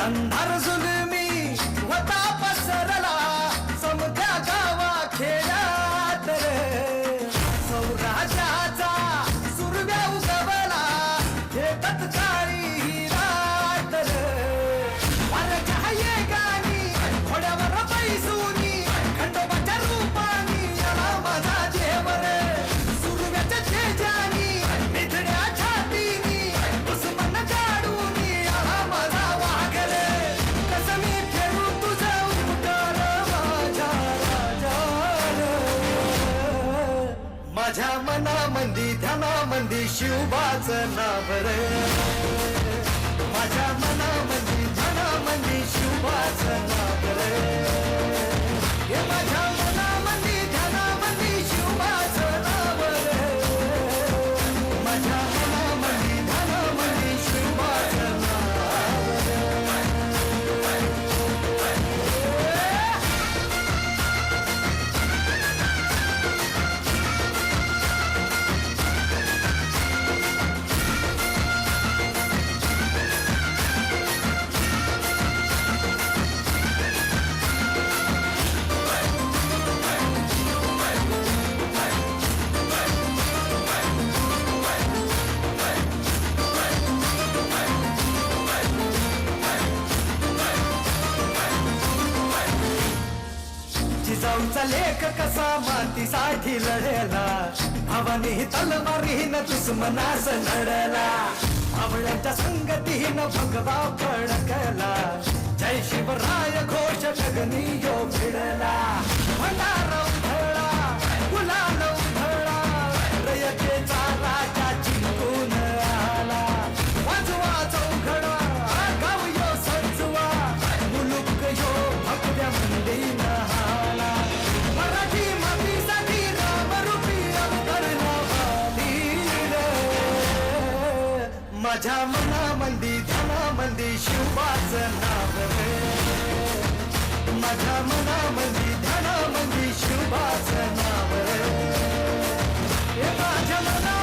अंधार जुलमी होता पसरला समध्या गावा खेळात रे सौराजाचा सुरव्या उगवला हे तत्काळी रात रे वारच्या ये गाणी घोड्यावर पैसूनी खंडोबाच्या रूपानी आला माझा देव रे सुरव्याच्या तेजानी निधड्या छातीनी दुश्मन काढूनी आला माझा वाघ रे कसं मी फेरू तुझं उपकार माझ्या राजा रे माझ्या मनामंदी ध्यानामंदी शिवबाचं नाव रे माझ्या मनामंदी ध्यानामंदी शिवबाचं नाव रे हे माझ्या मनामंदी ध्यानामंदी शिवबाचं नाव रे माझ्या मनामंदी ध्यानामंदी शिवबाचं नाव रे जिजाऊचा लेख कसा मातीसाठी लढला भावानी तलवारीन दुश्मनास लढला भावड्यांच्या संगतीनं भगवा फडकला जय शिवराय घोष गगनी यो भिडला भंडारा उधळला गुलाल उधळला रयतेचा राजा जिंकून आला वाजवा चौघडा गाव यो सजवा मुलुक यो भगव्या मंदीन हाला मराठी मातीसाठी रामरूपी अवतरला वाली रे माझ्या मनामंदी ध्यानामंदी शिवबाचं नाव रे माझ्या मनामंदी ध्यानामंदी शिवबाचं नाव रे हे माझ्या मना